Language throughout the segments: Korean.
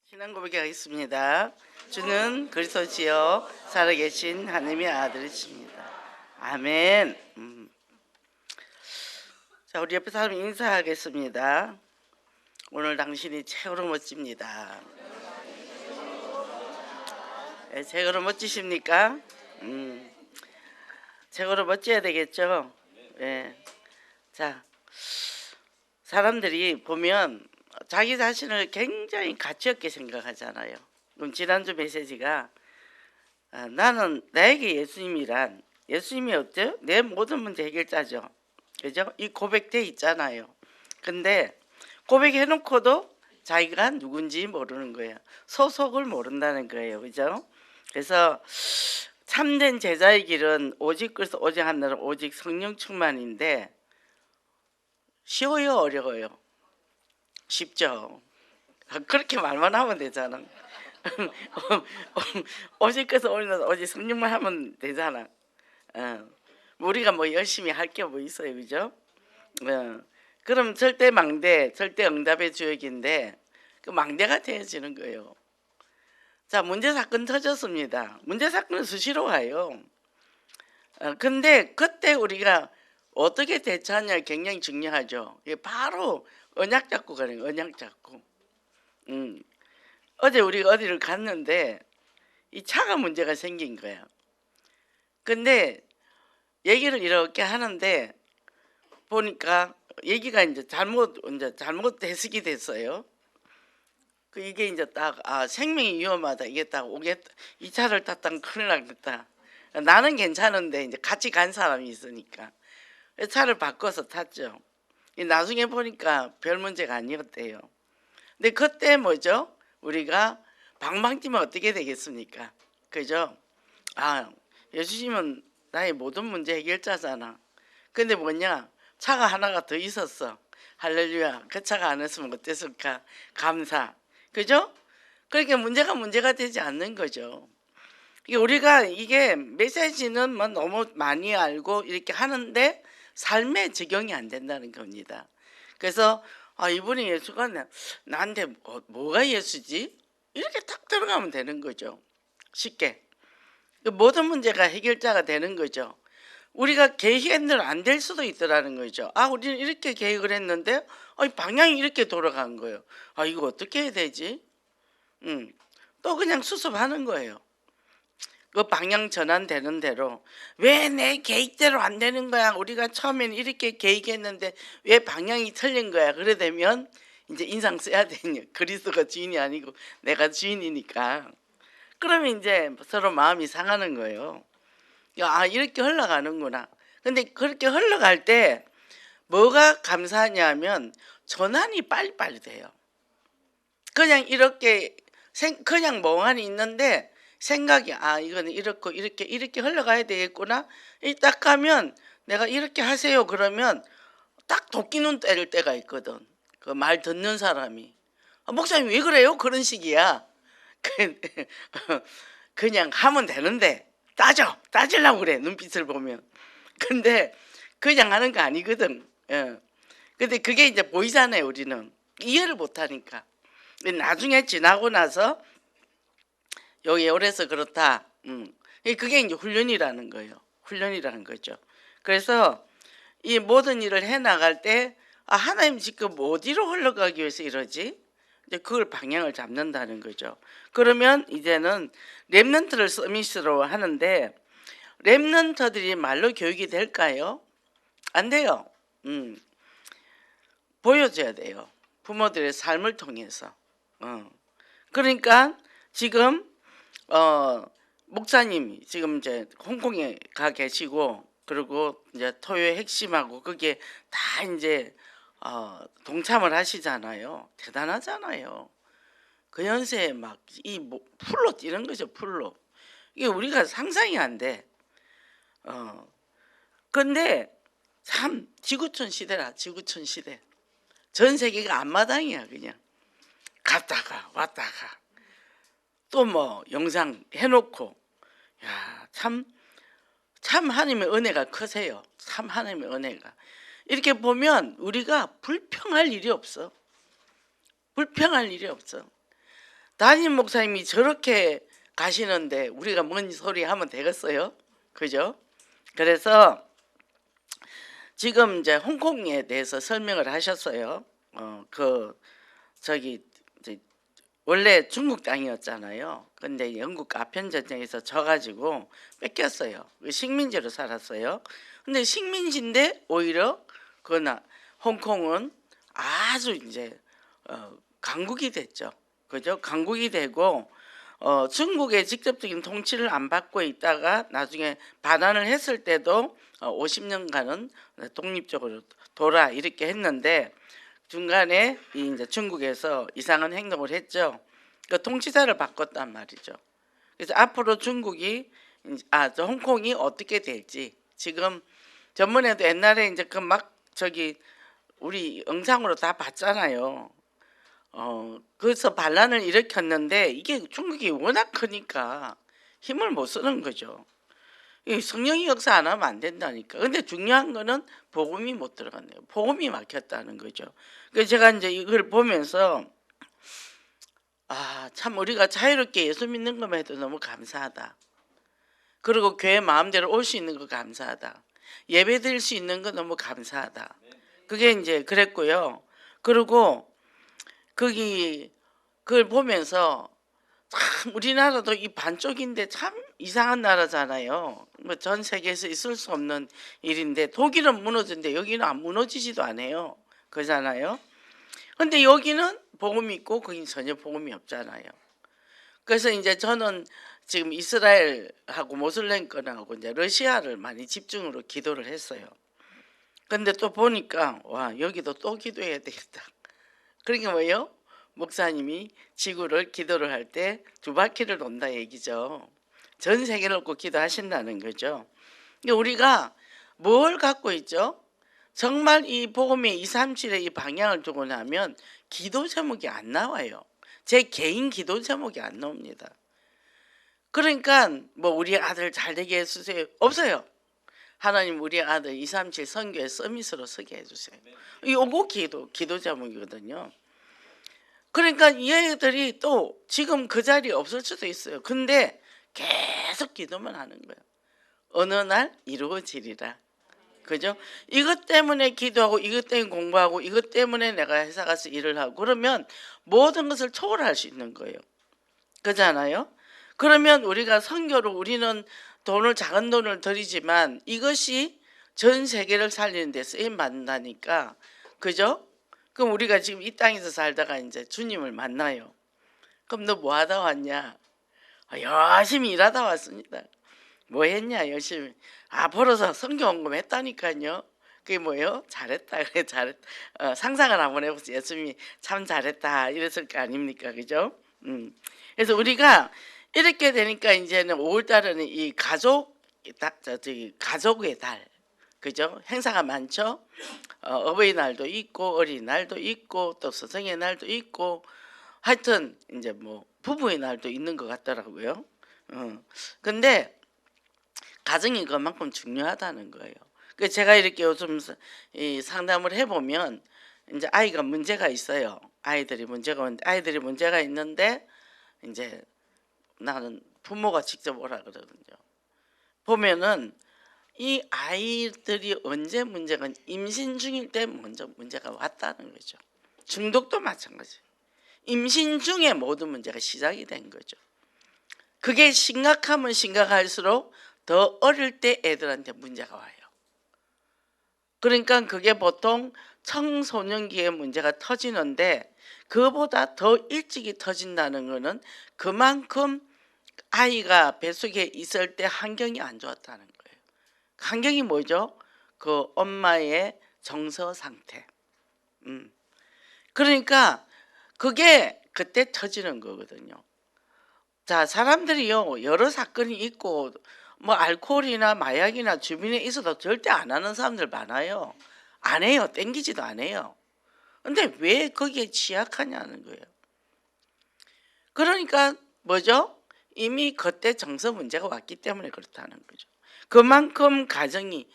신앙 고백하겠습니다. 주는 그리스도시요 살아계신 하나님의 아들이십니다. 아멘. 자, 우리 옆에 사람 인사하겠습니다. 오늘 당신이 최고로 멋집니다. 네, 최고로 멋지십니까? 최고로 멋져야 되겠죠. 네. 자, 사람들이 보면 자기 자신을 굉장히 가치 없게 생각하잖아요. 그럼 지난주 메시지가 나는 나에게 예수님이란, 예수님이 어때요? 내 모든 문제 해결자죠. 그죠? 이 고백돼 있잖아요. 근데 고백해놓고도 자기가 누군지 모르는 거예요. 소속을 모른다는 거예요. 그죠? 그래서 참된 제자의 길은 오직 그래서 오직 하나는 오직 성령 충만인데 쉬워요, 어려워요? 쉽죠. 그렇게 말만 하면 되잖아. 오직 그래서 오직 성령만 하면 되잖아. 우리가 뭐 열심히 할 게 뭐 있어요, 그죠? 그럼 절대 망대, 절대 응답의 주역인데 그 망대가 되어지는 거예요. 자, 문제 사건 터졌습니다. 문제 사건은 수시로 와요. 근데 그때 우리가 어떻게 대처하냐 굉장히 중요하죠. 이게 바로 언약 잡고 가는 거예요. 언약 잡고. 어제 우리가 어디를 갔는데 이 차가 문제가 생긴 거야. 근데 얘기를 이렇게 하는데 보니까 얘기가 이제 잘못 해석이 됐어요. 그 이게 이제 딱 생명이 위험하다. 이게 딱 오겠다. 이 차를 탔다면 큰일 나겠다. 나는 괜찮은데 이제 같이 간 사람이 있으니까 차를 바꿔서 탔죠. 나중에 보니까 별 문제가 아니었대요. 근데 그때 뭐죠? 우리가 방방 뛰면 어떻게 되겠습니까? 그죠? 예수님은 나의 모든 문제 해결자잖아. 근데 뭐냐? 차가 하나가 더 있었어. 할렐루야. 그 차가 안 했으면 어땠을까? 감사. 그죠? 그렇게 문제가 되지 않는 거죠. 우리가 이게 메시지는 뭐 너무 많이 알고 이렇게 하는데 삶에 적용이 안 된다는 겁니다. 그래서 이분이 예수가 나한테 뭐가 예수지? 이렇게 딱 들어가면 되는 거죠. 쉽게. 모든 문제가 해결자가 되는 거죠. 우리가 계획한 대로 안 될 수도 있더라는 거죠. 우리는 이렇게 계획을 했는데 방향이 이렇게 돌아간 거예요. 이거 어떻게 해야 되지? 또 그냥 수습하는 거예요. 그 방향 전환되는 대로. 왜 내 계획대로 안 되는 거야? 우리가 처음에는 이렇게 계획했는데 왜 방향이 틀린 거야? 그래 되면 이제 인상 써야 되냐. 그리스도가 주인이 아니고 내가 주인이니까. 그러면 이제 서로 마음이 상하는 거예요. 이렇게 흘러가는구나. 근데 그렇게 흘러갈 때 뭐가 감사하냐면 전환이 빨리빨리 돼요. 그냥 이렇게 그냥 멍하니 있는데 생각이 이거는 이렇고 이렇게 흘러가야 되겠구나. 딱 가면 내가 이렇게 하세요 그러면 딱 도끼눈 때릴 때가 있거든. 그 말 듣는 사람이 목사님 왜 그래요? 그런 식이야. 그냥 하면 되는데 따지려고 그래 눈빛을 보면. 근데 그냥 하는 거 아니거든. 근데 그게 이제 보이잖아요. 우리는 이해를 못하니까. 나중에 지나고 나서 여기 오래서 그렇다. 그게 이제 훈련이라는 거예요. 훈련이라는 거죠. 그래서 이 모든 일을 해 나갈 때 하나님 지금 어디로 흘러가기 위해서 이러지? 이제 그걸 방향을 잡는다는 거죠. 그러면 이제는 렘넌트를 서밋으로 하는데 렘넌트들이 말로 교육이 될까요? 안 돼요. 보여줘야 돼요. 부모들의 삶을 통해서. 그러니까 지금 목사님이 지금 이제 홍콩에 가 계시고 그리고 이제 토요의 핵심하고 그게 다 이제 동참을 하시잖아요. 대단하잖아요. 그 연세에 막 이 풀로 뛰는 거죠. 풀로. 이게 우리가 상상이 안 돼. 근데 참 지구촌 시대라. 지구촌 시대. 전 세계가 앞마당이야. 그냥 갔다가 왔다가 또 뭐 영상 해놓고 참 하나님의 은혜가 크세요. 참 하나님의 은혜가. 이렇게 보면 우리가 불평할 일이 없어. 불평할 일이 없어. 담임 목사님이 저렇게 가시는데 우리가 뭔 소리 하면 되겠어요? 그죠? 그래서 지금 이제 홍콩에 대해서 설명을 하셨어요. 저기 이제 원래 중국 땅이었잖아요. 근데 영국 아편 전쟁에서 져가지고 뺏겼어요. 식민지로 살았어요. 근데 식민지인데 오히려 그나 홍콩은 아주 이제 강국이 됐죠. 그죠? 강국이 되고 중국의 직접적인 통치를 안 받고 있다가 나중에 반환을 했을 때도 50년간은 독립적으로 돌아 이렇게 했는데 중간에 이제 중국에서 이상한 행동을 했죠. 그 통치자를 바꿨단 말이죠. 그래서 앞으로 중국이 저 홍콩이 어떻게 될지 지금 전번에도 옛날에 이제 그 막 저기 우리 영상으로 다 봤잖아요. 그래서 반란을 일으켰는데 이게 중국이 워낙 크니까 힘을 못 쓰는 거죠. 성령이 역사 안 하면 안 된다니까. 근데 중요한 거는 복음이 못 들어갔네요. 복음이 막혔다는 거죠. 그래서 제가 이제 이걸 보면서 참 우리가 자유롭게 예수 믿는 것만 해도 너무 감사하다. 그리고 교회 마음대로 올 수 있는 거 감사하다. 예배 드릴 수 있는 거 너무 감사하다. 그게 이제 그랬고요. 그리고 그걸 보면서 참 우리나라도 이 반쪽인데 참 이상한 나라잖아요. 뭐 전 세계에서 있을 수 없는 일인데 독일은 무너졌는데 여기는 안 무너지지도 않아요. 그잖아요. 근데 여기는 복음이 있고 거기는 전혀 복음이 없잖아요. 그래서 이제 저는 지금 이스라엘하고 모슬렘권하고 이제 러시아를 많이 집중으로 기도를 했어요. 근데 또 보니까 와 여기도 또 기도해야 되겠다. 그러게 뭐예요? 목사님이 지구를 기도를 할 때 두 바퀴를 돈다 얘기죠. 전 세계를 놓고 기도하신다는 거죠. 우리가 뭘 갖고 있죠? 정말 이 복음의 237의 이 방향을 두고 나면 기도 제목이 안 나와요. 제 개인 기도 제목이 안 나옵니다. 그러니까 뭐 우리 아들 잘 되게 해주세요. 없어요. 하나님 우리 아들 237 선교의 서밋으로 서게 해주세요. 이거 기도 제목이거든요. 그러니까 이 애들이 또 지금 그 자리에 없을 수도 있어요. 근데 계속 기도만 하는 거예요. 어느 날 이루어지리라. 그죠? 이것 때문에 기도하고 이것 때문에 공부하고 이것 때문에 내가 회사 가서 일을 하고 그러면 모든 것을 초월할 수 있는 거예요. 그렇잖아요? 그러면 우리가 선교로 우리는 작은 돈을 들이지만 이것이 전 세계를 살리는 데 쓰임 받는다니까. 그죠? 그럼 우리가 지금 이 땅에서 살다가 이제 주님을 만나요. 그럼 너 뭐 하다 왔냐? 열심히 일하다 왔습니다. 뭐 했냐? 열심히. 벌어서 성경 언급했다니까요. 그게 뭐예요? 잘했다. 그래 잘했다. 상상을 한번 해보세요. 예수님이 참 잘했다 이랬을 거 아닙니까? 그죠? 그래서 우리가 이렇게 되니까 이제는 5월달에는 이 가족의 달, 그죠? 행사가 많죠. 어버이날도 있고 어린이날도 있고 또 스승의 날도 있고 하여튼 이제 뭐 부부의 날도 있는 것 같더라고요. 근데 가정이 그만큼 중요하다는 거예요. 그 제가 이렇게 요즘 상담을 해보면 이제 아이가 문제가 있어요. 아이들이 문제가 있는데 이제 나는 부모가 직접 오라 그러거든요. 보면은 이 아이들이 언제 문제가 임신 중일 때 먼저 문제가 왔다는 거죠. 중독도 마찬가지. 임신 중에 모든 문제가 시작이 된 거죠. 그게 심각하면 심각할수록 더 어릴 때 애들한테 문제가 와요. 그러니까 그게 보통 청소년기에 문제가 터지는데 그보다 더 일찍이 터진다는 것은 그만큼 아이가 뱃속에 있을 때 환경이 안 좋았다는 거예요. 환경이 뭐죠? 그 엄마의 정서 상태. 그러니까 그게 그때 터지는 거거든요. 자, 사람들이요 여러 사건이 있고 뭐 알코올이나 마약이나 주변에 있어도 절대 안 하는 사람들 많아요. 안 해요. 땡기지도 안 해요. 근데 왜 거기에 취약하냐는 거예요. 그러니까 뭐죠? 이미 그때 정서 문제가 왔기 때문에 그렇다는 거죠. 그만큼 가정이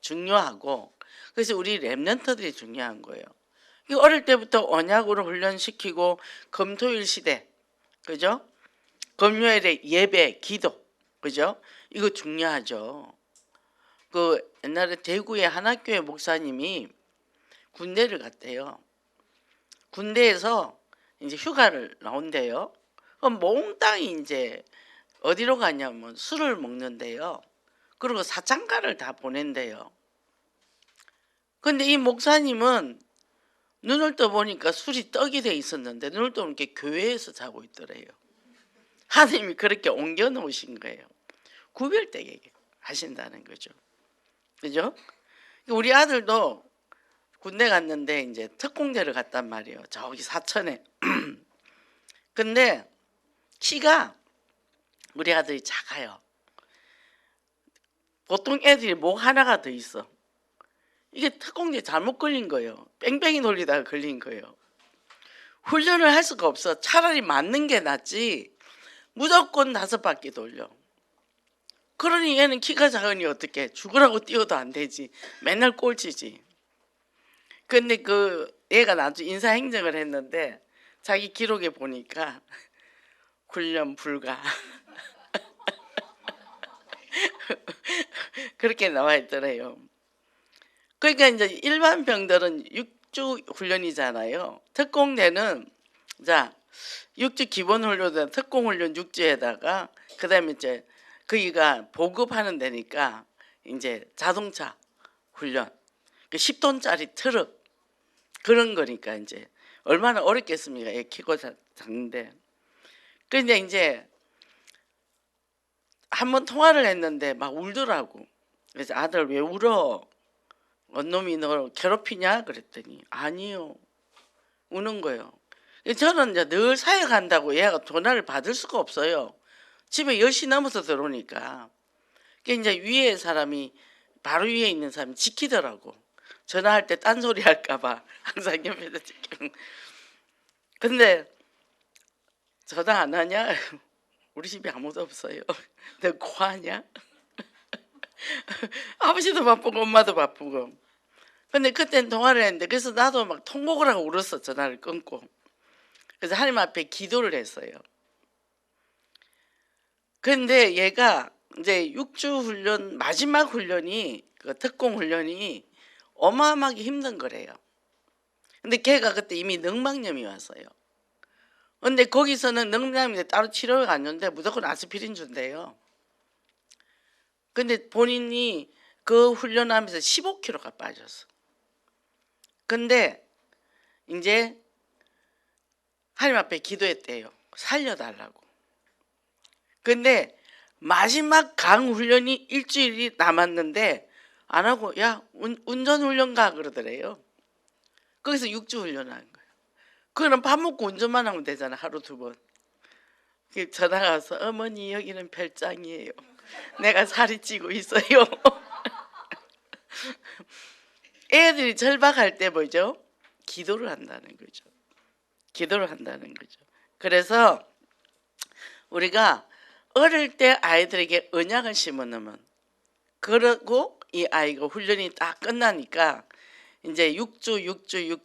중요하고 그래서 우리 랩런트들이 중요한 거예요. 어릴 때부터 언약으로 훈련시키고 금토일 시대 그죠? 금요일에 예배, 기도, 그죠? 이거 중요하죠. 그 옛날에 대구의 한학교회 목사님이 군대를 갔대요. 군대에서 이제 휴가를 나온대요. 그럼 몽땅이 이제 어디로 가냐면 술을 먹는데요. 그리고 사창가를 다 보낸대요. 근데 이 목사님은 눈을 떠보니까 술이 떡이 돼 있었는데 눈을 떠보니까 교회에서 자고 있더래요. 하나님이 그렇게 옮겨 놓으신 거예요. 구별되게 하신다는 거죠. 그죠? 우리 아들도 군대 갔는데 이제 특공대를 갔단 말이에요. 저기 사천에. 근데 키가 우리 아들이 작아요. 보통 애들이 목 하나가 더 있어. 이게 특공대 잘못 걸린 거예요. 뺑뺑이 돌리다가 걸린 거예요. 훈련을 할 수가 없어. 차라리 맞는 게 낫지. 무조건 5바퀴 돌려. 그러니 얘는 키가 작으니 어떻게 죽으라고 뛰어도 안 되지. 맨날 꼴찌지. 근데 그 얘가 나중에 인사행정을 했는데 자기 기록에 보니까 훈련 불가. 그렇게 나와 있더래요. 그러니까 이제 일반 병들은 6주 훈련이잖아요. 특공대는 자 6주 기본 훈련은 특공 훈련 6주에다가 그다음에 이제 거기가 보급하는 데니까 이제 자동차 훈련, 그 10톤짜리 트럭 그런 거니까 이제 얼마나 어렵겠습니까? 애 키고 작는데. 근데 이제 한번 통화를 했는데 막 울더라고. 그래서 아들 왜 울어? 언놈이 너 괴롭히냐? 그랬더니 아니요. 우는 거예요. 저는 이제 늘 사역한다고 얘가 전화를 받을 수가 없어요. 집에 10시 넘어서 들어오니까. 이제 위에 사람이 바로 위에 있는 사람이 지키더라고. 전화할 때 딴소리 할까봐 항상 옆에서 지키는. 근데 전화 안 하냐? 우리 집에 아무도 없어요. 너 고하냐? 아버지도 바쁘고 엄마도 바쁘고. 근데 그때는 통화를 했는데 그래서 나도 막 통곡을 하고 울었어. 전화를 끊고. 그래서 하나님 앞에 기도를 했어요. 근데 얘가 이제 6주 훈련 마지막 훈련이 그 특공 훈련이 어마어마하게 힘든 거래요. 근데 걔가 그때 이미 늑막염이 왔어요. 근데 거기서는 늑막염인데 따로 치료를 갔는데 무조건 아스피린 준대요. 근데 본인이 그 훈련하면서 15kg가 빠졌어. 근데 이제 하나님 앞에 기도했대요. 살려달라고. 근데 마지막 강 훈련이 일주일이 남았는데 안 하고 야 운전 훈련 가 그러더래요. 거기서 6주 훈련하는 거예요. 그럼 밥 먹고 운전만 하면 되잖아. 하루 2번. 전화가 와서 어머니 여기는 별장이에요. 내가 살이 찌고 있어요. 애들이 절박할 때 뭐죠? 기도를 한다는 거죠. 기도를 한다는 거죠. 그래서 우리가 어릴 때 아이들에게 언약을 심어놓으면 그러고 이 아이가 훈련이 딱 끝나니까 이제 6주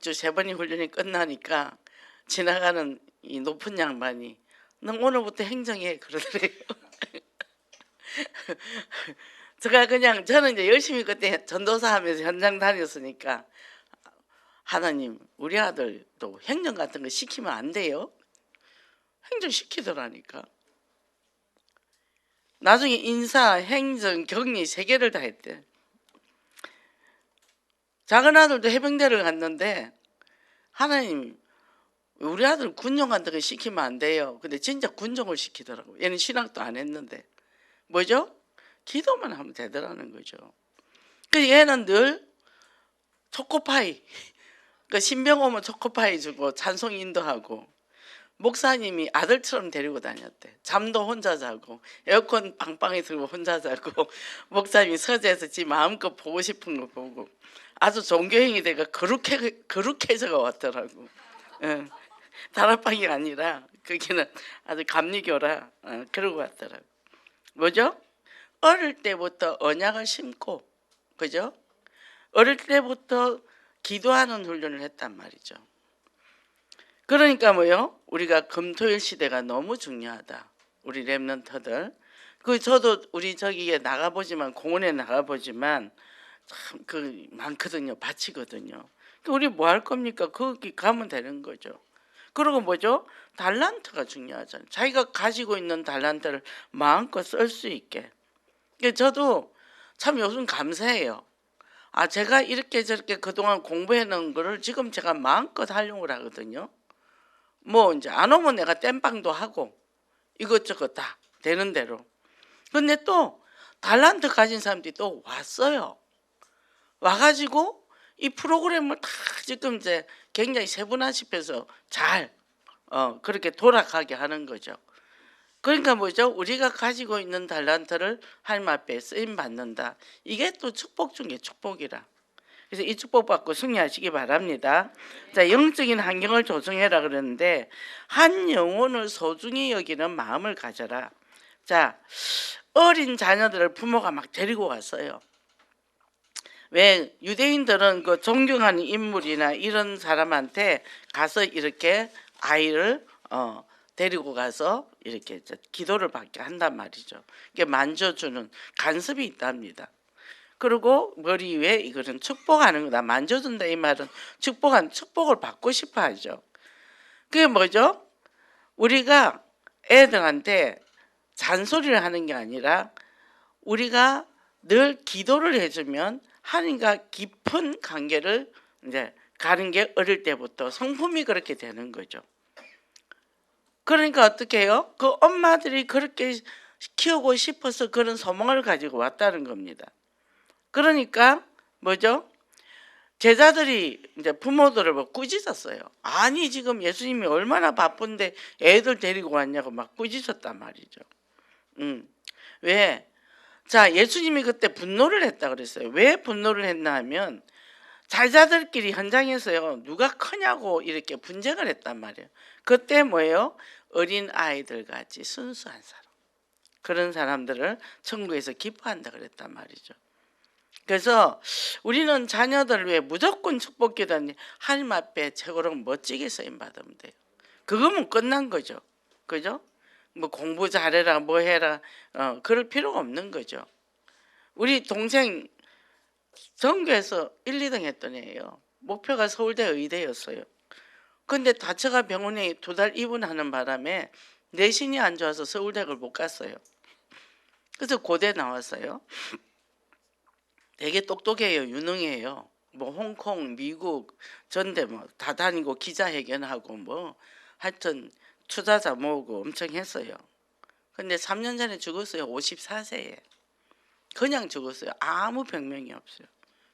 3번이 훈련이 끝나니까 지나가는 이 높은 양반이 너 오늘부터 행정해 그러더래요. 제가 그냥 저는 이제 열심히 그때 전도사 하면서 현장 다녔으니까 하나님 우리 아들도 행정 같은 거 시키면 안 돼요? 행정 시키더라니까. 나중에 인사, 행정, 격리 3개를 다 했대. 작은 아들도 해병대를 갔는데 하나님 우리 아들 군용 같은 거 시키면 안 돼요. 근데 진짜 군종을 시키더라고. 얘는 신학도 안 했는데 뭐죠? 기도만 하면 되더라는 거죠. 그래서 얘는 늘 초코파이 그 신병 오면 초코파이 주고 찬송 인도하고 목사님이 아들처럼 데리고 다녔대. 잠도 혼자 자고 에어컨 방방에 들고 혼자 자고 목사님이 서재에서 지 마음껏 보고 싶은 거 보고 아주 종교행위 내가 거룩해져가 왔더라고. 응. 다락방이 아니라 거기는 아주 감리교라 그러고 왔더라고. 뭐죠? 어릴 때부터 언약을 심고 그죠? 어릴 때부터 기도하는 훈련을 했단 말이죠. 그러니까 뭐요? 우리가 금토일 시대가 너무 중요하다. 우리 랩런터들. 그 저도 우리 저기에 나가보지만 공원에 나가보지만 참 그 많거든요. 밭이거든요. 우리 뭐 할 겁니까? 거기 가면 되는 거죠. 그리고 뭐죠? 달란트가 중요하잖아요. 자기가 가지고 있는 달란트를 마음껏 쓸 수 있게. 저도 참 요즘 감사해요. 아, 제가 이렇게 저렇게 그동안 공부해 놓은 거를 지금 제가 마음껏 활용을 하거든요. 뭐 이제 안 오면 내가 땜빵도 하고 이것저것 다 되는 대로. 근데 또 달란트 가진 사람들이 또 왔어요. 와가지고 이 프로그램을 다 지금 이제 굉장히 세분화시켜서 잘 그렇게 돌아가게 하는 거죠. 그러니까 뭐죠? 우리가 가지고 있는 달란트를 하나님 앞에 쓰임 받는다. 이게 또 축복 중에 축복이라. 그래서 이 축복 받고 승리하시기 바랍니다. 자, 영적인 환경을 조성해라 그러는데 한 영혼을 소중히 여기는 마음을 가져라. 자, 어린 자녀들을 부모가 막 데리고 왔어요. 왜 유대인들은 그 존경하는 인물이나 이런 사람한테 가서 이렇게 아이를 데리고 가서 이렇게 기도를 받게 한단 말이죠. 이게 만져주는 간섭이 있답니다. 그리고 머리 위에 이거는 축복하는 거다. 만져준다 이 말은 축복을 받고 싶어 하죠. 그게 뭐죠? 우리가 애들한테 잔소리를 하는 게 아니라 우리가 늘 기도를 해주면 하나님과 깊은 관계를 이제 가는 게 어릴 때부터 성품이 그렇게 되는 거죠. 그러니까 어떻게 해요? 그 엄마들이 그렇게 키우고 싶어서 그런 소망을 가지고 왔다는 겁니다. 그러니까 뭐죠? 제자들이 이제 부모들을 뭐 꾸짖었어요. 아니 지금 예수님이 얼마나 바쁜데 애들 데리고 왔냐고 막 꾸짖었단 말이죠. 왜? 자, 예수님이 그때 분노를 했다 그랬어요. 왜 분노를 했나 하면 제자들끼리 현장에서요 누가 크냐고 이렇게 분쟁을 했단 말이에요. 그때 뭐예요? 어린 아이들 같이 순수한 사람, 그런 사람들을 천국에서 기뻐한다 그랬단 말이죠. 그래서 우리는 자녀들을 위해 무조건 축복기도하니 하나님 앞에 최고로 멋지게 쓰임 받으면 돼요. 그거면 끝난 거죠. 그죠? 뭐 공부 잘해라 뭐 해라 그럴 필요가 없는 거죠. 우리 동생 전교에서 1, 2등 했던 애예요. 목표가 서울대 의대였어요. 근데 다쳐가 병원에 2달 입원하는 바람에 내신이 안 좋아서 서울대를 못 갔어요. 그래서 고대 나왔어요. 되게 똑똑해요. 유능해요. 뭐 홍콩, 미국, 전대 뭐 다 다니고 기자회견하고 뭐 하여튼 투자자 모으고 엄청 했어요. 근데 3년 전에 죽었어요. 54세에. 그냥 죽었어요. 아무 병명이 없어요.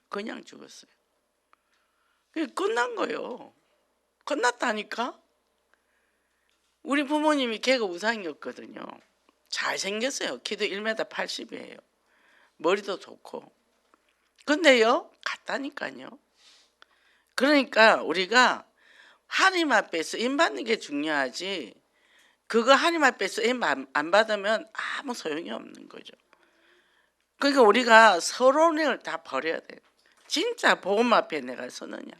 그냥 죽었어요. 그게 끝난 거예요. 끝났다니까? 우리 부모님이 걔가 우상이었거든요. 잘생겼어요. 키도 1m 80이에요. 머리도 좋고. 근데요, 갔다니까요. 그러니까 우리가 하나님 앞에 쓰임 받는 게 중요하지, 그거 하나님 앞에 쓰임 안 받으면 아무 소용이 없는 거죠. 그러니까 우리가 서론을 다 버려야 돼요. 진짜 복음 앞에 내가 서느냐.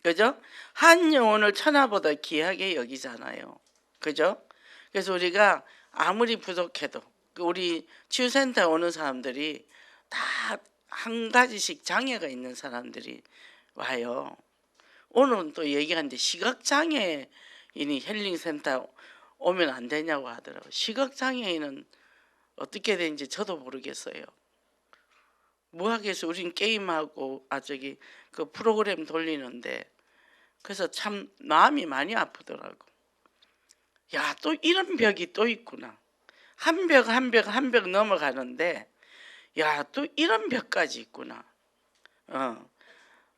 그죠? 한 영혼을 천하보다 귀하게 여기잖아요. 그죠? 그래서 우리가 아무리 부족해도 우리 치유센터에 오는 사람들이 다 한 가지씩 장애가 있는 사람들이 와요. 오늘은 또 얘기하는데 시각장애인이 힐링센터 오면 안 되냐고 하더라고요. 시각장애인은 어떻게 되는지 저도 모르겠어요. 뭐 하겠어요. 우린 게임하고 그 프로그램 돌리는데. 그래서 참 마음이 많이 아프더라고. 야, 또 이런 벽이 또 있구나. 한 벽 한 벽 한 벽 넘어가는데 야, 또 이런 벽까지 있구나.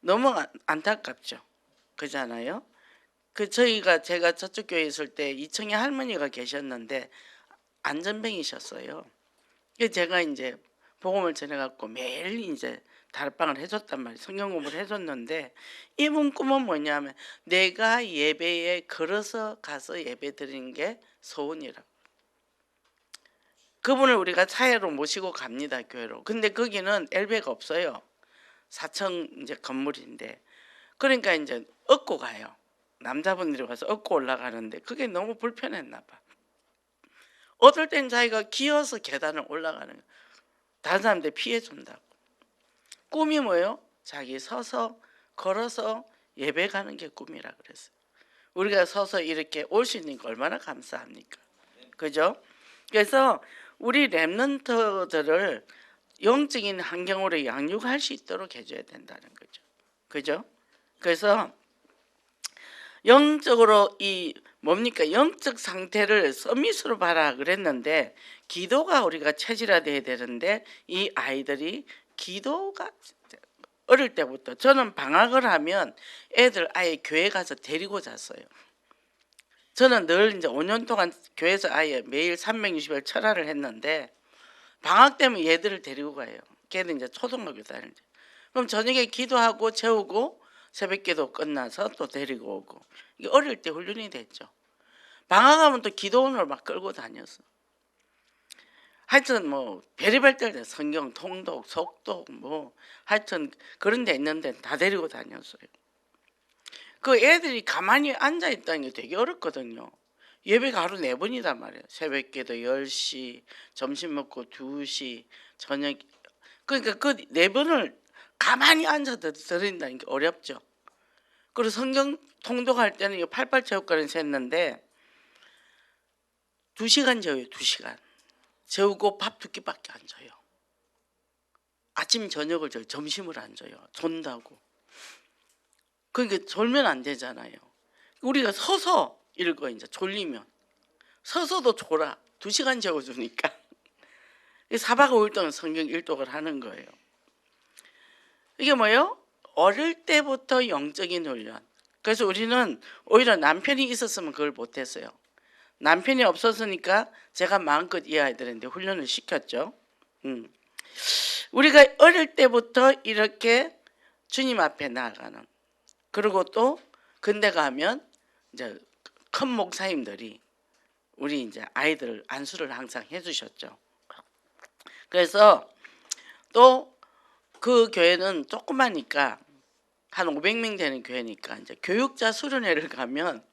너무 안타깝죠. 그잖아요. 제가 저쪽 교회에 있을 때 2층에 할머니가 계셨는데 안전뱅이셨어요. 그래서 제가 이제 복음을 전해갖고 매일 이제 다락방을 해줬단 말이에요. 성경 공부를 해줬는데 이분 꿈은 뭐냐면 내가 예배에 걸어서 가서 예배 드리는 게 소원이라고. 그분을 우리가 차례로 모시고 갑니다. 교회로. 근데 거기는 엘베가 없어요. 4층 이제 건물인데 그러니까 이제 얻고 가요. 남자분들이 와서 업고 올라가는데 그게 너무 불편했나 봐. 어떨 땐 자기가 기어서 계단을 올라가는 거야. 다른 사람들 피해 준다고. 꿈이 뭐예요? 자기 서서 걸어서 예배 가는 게 꿈이라 그랬어요. 우리가 서서 이렇게 올 수 있는 거 얼마나 감사합니까? 그죠? 그래서 우리 렘넌트들을 영적인 환경으로 양육할 수 있도록 해줘야 된다는 거죠. 그죠? 그래서 영적으로 이 뭡니까? 영적 상태를 서밋으로 봐라 그랬는데 기도가 우리가 체질화돼야 되는데 이 아이들이 기도가 어릴 때부터 저는 방학을 하면 애들 아예 교회 가서 데리고 잤어요. 저는 늘 이제 5년 동안 교회에서 아예 매일 360일 철야를 했는데 방학 때면 얘들을 데리고 가요. 걔는 이제 초등학교 다닐 때. 그럼 저녁에 기도하고 재우고 새벽기도 끝나서 또 데리고 오고. 이게 어릴 때 훈련이 됐죠. 방학하면 또 기도원을 막 끌고 다녔어. 하여튼 뭐 별의별 때 성경 통독, 속독 뭐 하여튼 그런 데 있는데 다 데리고 다녔어요. 그 애들이 가만히 앉아 있다는 게 되게 어렵거든요. 예배가 하루 4번이단 말이에요. 새벽기도 10시, 점심 먹고 2시, 저녁. 그러니까 그 4번을 가만히 앉아서 들은다는 게 어렵죠. 그리고 성경 통독할 때는 88체육관에서 했는데 2시간 재워요. 2시간. 재우고 밥 2끼밖에 안 줘요. 아침 저녁을 줘요. 점심을 안 줘요. 존다고. 그러니까 졸면 안 되잖아요. 우리가 서서 읽어 이제 졸리면. 서서도 졸아. 2시간 재워주니까. 4박 5일 동안 성경 일독을 하는 거예요. 이게 뭐예요? 어릴 때부터 영적인 훈련. 그래서 우리는 오히려 남편이 있었으면 그걸 못했어요. 남편이 없었으니까 제가 마음껏 이 아이들한테 훈련을 시켰죠. 우리가 어릴 때부터 이렇게 주님 앞에 나아가는. 그리고 또 근대 가면 이제 큰 목사님들이 우리 이제 아이들 안수를 항상 해주셨죠. 그래서 또 그 교회는 조그마니까 한 500명 되는 교회니까 이제 교육자 수련회를 가면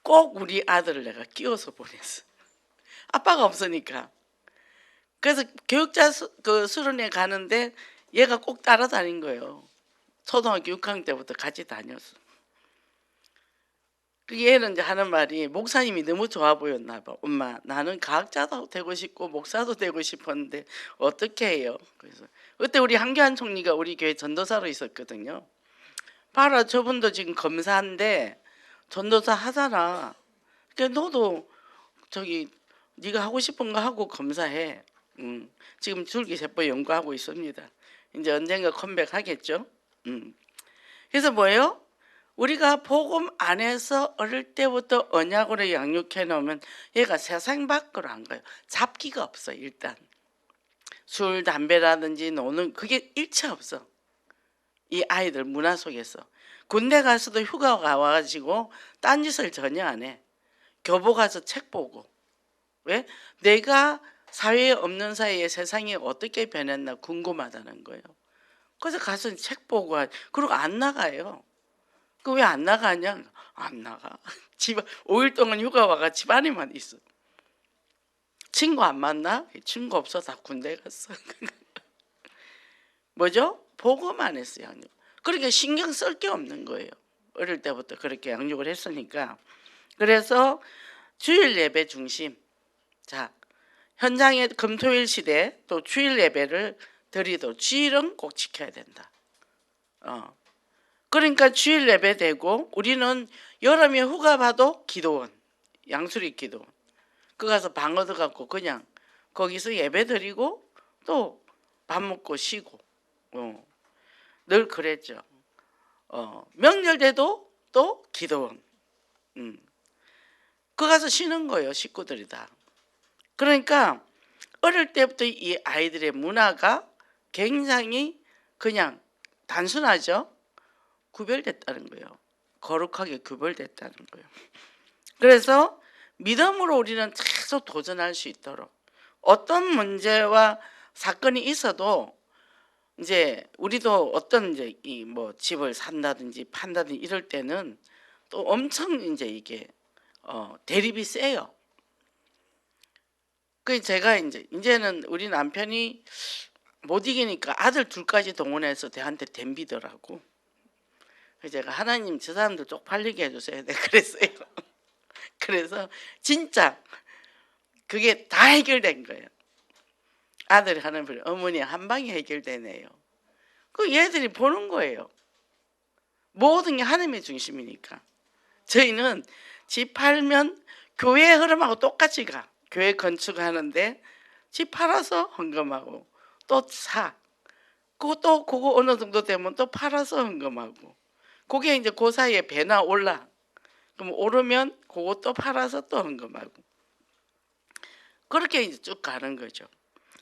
꼭 우리 아들을 내가 끼워서 보냈어. 아빠가 없으니까. 그래서 교육자 그 수련회 가는데 얘가 꼭 따라다닌 거예요. 초등학교 6학년 때부터 같이 다녔어. 그 얘는 이제 하는 말이 목사님이 너무 좋아 보였나 봐. 엄마 나는 과학자도 되고 싶고 목사도 되고 싶었는데 어떻게 해요? 그래서 그때 우리 한교안 총리가 우리 교회 전도사로 있었거든요. 봐라 저분도 지금 검사인데 전도사 하잖아. 그러니까 너도 저기 네가 하고 싶은 거 하고 검사해. 지금 줄기세포 연구하고 있습니다. 이제 언젠가 컴백하겠죠. 그래서 뭐예요? 우리가 복음 안에서 어릴 때부터 언약으로 양육해 놓으면 얘가 세상 밖으로 안 가요. 잡기가 없어. 일단 술, 담배라든지 노는 그게 일체 없어. 이 아이들 문화 속에서 군대 가서도 휴가가 와가지고 딴짓을 전혀 안 해. 교보 가서 책 보고. 왜? 내가 사회에 없는 사이에 세상이 어떻게 변했나 궁금하다는 거예요. 그래서 가서 책 보고 그리고 안 나가요. 그 왜 안 나가냐? 안 나가. 집 5일 동안 휴가 와가 집 안에만 있어. 친구 안 만나? 친구 없어 다 군대 갔어. 뭐죠? 보고만 했어요. 양육. 그러니까 신경 쓸 게 없는 거예요. 어릴 때부터 그렇게 양육을 했으니까. 그래서 주일 예배 중심. 자, 현장에 금토일 시대 또 주일 예배를 드리도록 주일은 꼭 지켜야 된다. 그러니까 주일 예배 되고 우리는 여름에 휴가 봐도 기도원, 양수리 기도원. 그 가서 방 얻어갖고 그냥 거기서 예배 드리고 또 밥 먹고 쉬고 늘 그랬죠. 명절 때도 또 기도원. 그 가서 쉬는 거예요. 식구들이 다. 그러니까 어릴 때부터 이 아이들의 문화가 굉장히 그냥 단순하죠. 구별됐다는 거예요. 거룩하게 구별됐다는 거예요. 그래서 믿음으로 우리는 계속 도전할 수 있도록 어떤 문제와 사건이 있어도 이제 우리도 어떤 이제 이 뭐 집을 산다든지 판다든지 이럴 때는 또 엄청 이제 이게 대립이 세요. 그 제가 이제는 우리 남편이 못 이기니까 아들 둘까지 동원해서 걔한테 덤비더라고. 그래서 제가 하나님 저 사람들 쪽팔리게 해주세요. 네, 그랬어요. 그래서 진짜 그게 다 해결된 거예요. 아들이 하는 말, 어머니 한 방에 해결되네요. 그 얘들이 보는 거예요. 모든 게 하나님의 중심이니까. 저희는 집 팔면 교회 흐름하고 똑같이 가. 교회 건축하는데 집 팔아서 헌금하고 또 사. 그거 어느 정도 되면 또 팔아서 헌금하고. 그게 이제 그 사이에 배나 올라. 그럼 오르면 그것도 팔아서 또 헌금하고. 그렇게 이제 쭉 가는 거죠.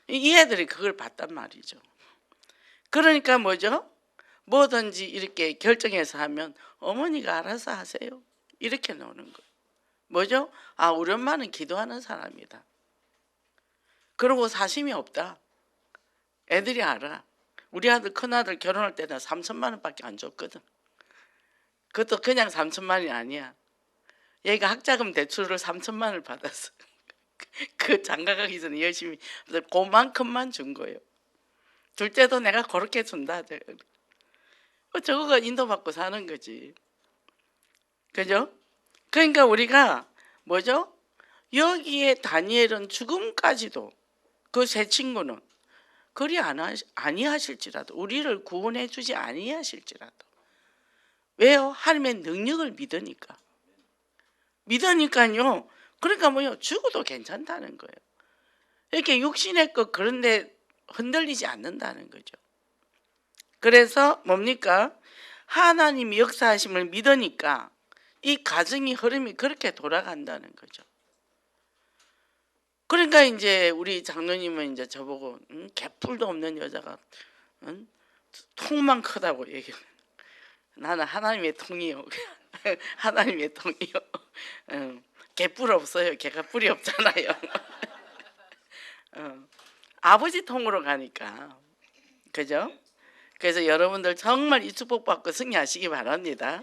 이 애들이 그걸 봤단 말이죠. 그러니까 뭐죠? 뭐든지 이렇게 결정해서 하면 어머니가 알아서 하세요. 이렇게 나오는 거예요. 뭐죠? 아, 우리 엄마는 기도하는 사람이다. 그러고 사심이 없다. 애들이 알아. 우리 아들 큰아들 결혼할 때는 3천만 원밖에 안 줬거든. 그것도 그냥 3천만 원이 아니야. 얘가 학자금 대출을 3천만 원을 받았어. 그 장가가기 전에 열심히 그만큼만 준 거예요. 둘째도 내가 그렇게 준다. 저거가 인도받고 사는 거지. 그죠? 그러니까 우리가 뭐죠? 여기에 다니엘은 죽음까지도 그 세 친구는 그리 아니하실지라도 우리를 구원해 주지 아니하실지라도 왜요? 하나님의 능력을 믿으니까. 믿으니까요. 그러니까 뭐요? 죽어도 괜찮다는 거예요. 이렇게 육신의 것 그런데 흔들리지 않는다는 거죠. 그래서 뭡니까? 하나님이 역사하심을 믿으니까 이 가정의 흐름이 그렇게 돌아간다는 거죠. 그러니까 이제 우리 장로님은 이제 저보고 개뿔도 없는 여자가 통만 크다고 얘기해요. 나는 하나님의 통이요. 하나님의 통이요. 개뿔 없어요. 개가 뿔이 없잖아요. 아버지 통으로 가니까. 그죠? 그래서 여러분들 정말 이 축복 받고 승리하시기 바랍니다.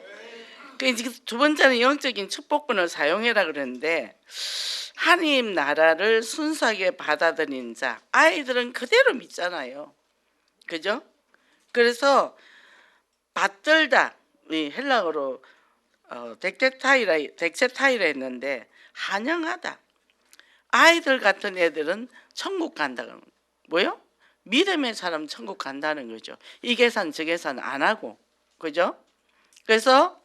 두 번째는 영적인 축복권을 사용해라 그랬는데 하나님 나라를 순수하게 받아들인 자, 아이들은 그대로 믿잖아요. 그죠? 그래서 받들다, 이 헬라어로 덱세타이라 했는데 환영하다. 아이들 같은 애들은 천국 간다. 뭐요? 믿음의 사람 천국 간다는 거죠. 이 계산 저 계산 안 하고. 그죠? 그래서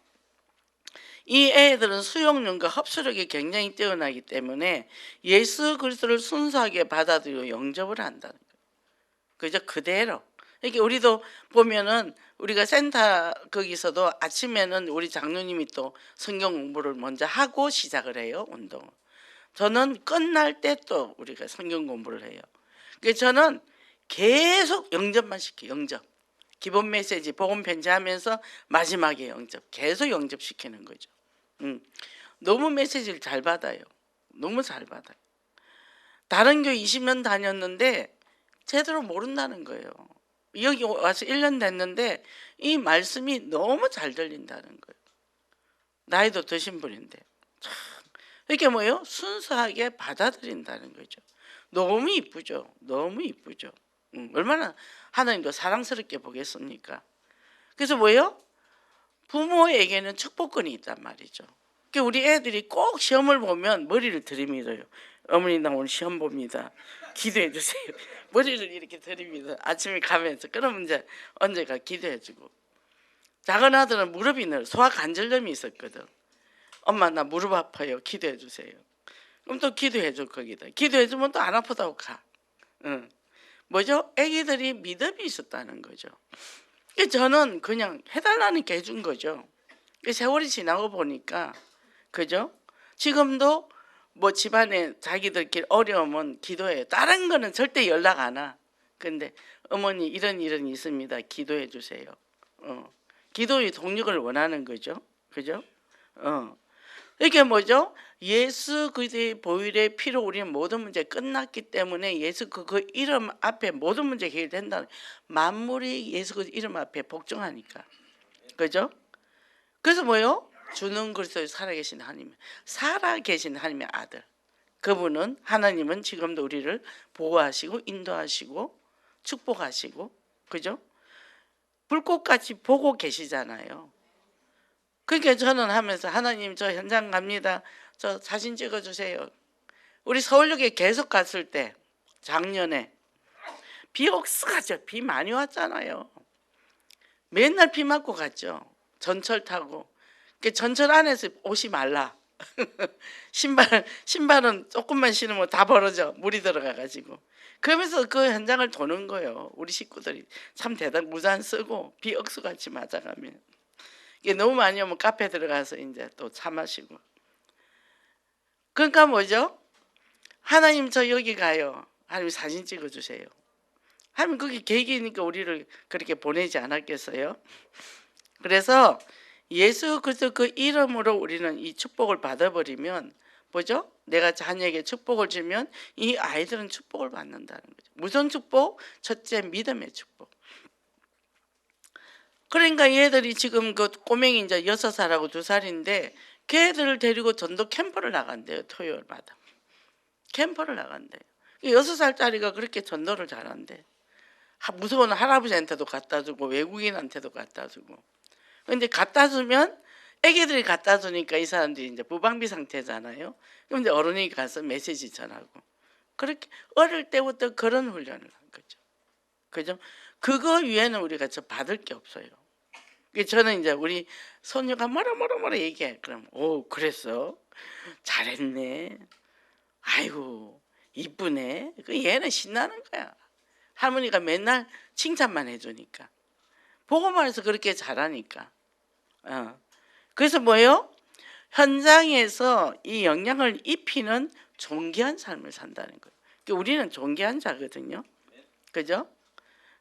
이 애들은 수용력과 흡수력이 굉장히 뛰어나기 때문에 예수 그리스도를 순수하게 받아들이고 영접을 한다는 거예요. 그죠? 그대로. 이렇게 우리도 보면은 우리가 센터 거기서도 아침에는 우리 장로님이 또 성경 공부를 먼저 하고 시작을 해요. 운동을. 저는 끝날 때 또 우리가 성경 공부를 해요. 그래서 저는 계속 영접만 시켜요. 영접. 기본 메시지 복음 편지하면서 마지막에 영접. 계속 영접시키는 거죠. 너무 메시지를 잘 받아요. 너무 잘 받아요. 다른 교회 20년 다녔는데 제대로 모른다는 거예요. 여기 와서 1년 됐는데 이 말씀이 너무 잘 들린다는 거예요. 나이도 드신 분인데 참 이게 뭐예요? 순수하게 받아들인다는 거죠. 너무 이쁘죠. 너무 이쁘죠. 얼마나 하나님도 사랑스럽게 보겠습니까? 그래서 뭐예요? 부모에게는 축복권이 있단 말이죠. 그러니까 우리 애들이 꼭 시험을 보면 머리를 들이밀어요. 어머니 나 오늘 시험 봅니다. 기도해 주세요. 머리를 이렇게 들이밀어. 아침에 가면서 그러면 이제 언제가 기도해 주고. 작은 아들은 무릎이 늘 소화 관절염이 있었거든. 엄마 나 무릎 아파요. 기도해 주세요. 그럼 또 기도해 줄 거기다. 기도해 주면 또 안 아프다고 가. 뭐죠? 애기들이 믿음이 있었다는 거죠. 저는 그냥 해달라는 게 해준 거죠. 세월이 지나고 보니까 그죠? 지금도 뭐 집안에 자기들끼리 어려우면 기도해요. 다른 거는 절대 연락 안 와. 근데 어머니 이런 일은 있습니다. 기도해 주세요. 기도의 동력을 원하는 거죠. 그죠? 이게 뭐죠? 예수 그리스도의 보혈의 피로 우리는 모든 문제 끝났기 때문에 예수 그 이름 앞에 모든 문제 해결된다. 만물이 예수 그 이름 앞에 복종하니까. 그죠? 그래서 뭐요? 주는 그리스도의 살아계신 하나님, 살아계신 하나님의 아들. 그분은 하나님은 지금도 우리를 보호하시고 인도하시고 축복하시고, 그죠? 불꽃같이 보고 계시잖아요. 그러니까 저는 하면서 하나님 저 현장 갑니다. 저 사진 찍어주세요. 우리 서울역에 계속 갔을 때 작년에 비 억수가죠. 비 많이 왔잖아요. 맨날 비 맞고 갔죠. 전철 타고. 전철 안에서 옷이 말라. 신발은 조금만 신으면 다 벌어져. 물이 들어가가지고. 그러면서 그 현장을 도는 거예요. 우리 식구들이 참 무잔 쓰고 비 억수같이 맞아가면. 이게 너무 많이 오면 카페 들어가서 이제 또 차 마시고. 그러니까 뭐죠? 하나님 저 여기 가요. 하나님 사진 찍어주세요. 하나님 그게 계기니까 우리를 그렇게 보내지 않았겠어요? 그래서 예수 그리스도 그 이름으로 우리는 이 축복을 받아버리면 뭐죠? 내가 자녀에게 축복을 주면 이 아이들은 축복을 받는다는 거죠. 무슨 축복? 첫째 믿음의 축복. 그러니까 얘들이 지금 그 꼬맹이 이제 6살하고 2살인데 걔들을 데리고 전도 캠프를 나간대요. 토요일마다. 캠프를 나간대요. 6살짜리가 그렇게 전도를 잘한대. 무서운 할아버지한테도 갖다 주고 외국인한테도 갖다 주고. 근데 갖다 주면 애기들이 갖다 주니까 이 사람들이 이제 무방비 상태잖아요. 그럼 이제 어른이 가서 메시지 전하고. 그렇게 어릴 때부터 그런 훈련을 한 거죠. 그죠? 그거 위에는 우리가 저 받을 게 없어요. 저는 이제 우리 소녀가 뭐라 얘기해. 그럼 오 그랬어? 잘했네. 아이고 이쁘네. 그 얘는 신나는 거야. 할머니가 맨날 칭찬만 해주니까. 보고만 해서 그렇게 잘하니까. 그래서 뭐예요? 현장에서 이 영향을 입히는 존귀한 삶을 산다는 거예요. 그러니까 우리는 존귀한 자거든요. 그죠?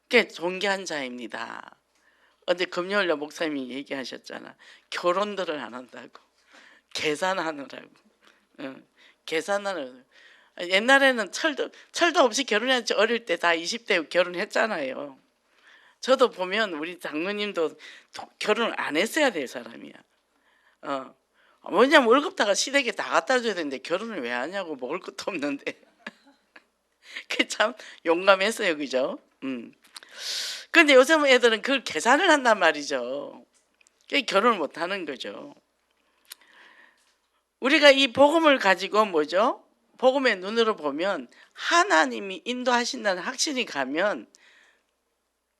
그게 존귀한 자입니다. 어제 금요일날 목사님이 얘기하셨잖아. 결혼들을 안 한다고. 계산하느라고. 계산하는. 옛날에는 철도 없이 결혼했지. 어릴 때 다 20대 결혼했잖아요. 저도 보면 우리 장로님도 결혼을 안 했어야 될 사람이야. 뭐냐면 월급다가 시댁에 다 갖다 줘야 되는데 결혼을 왜 하냐고. 먹을 것도 없는데. 그 참 용감했어요. 그죠? 근데 요즘 애들은 그걸 계산을 한단 말이죠. 결혼을 못 하는 거죠. 우리가 이 복음을 가지고 뭐죠? 복음의 눈으로 보면 하나님이 인도하신다는 확신이 가면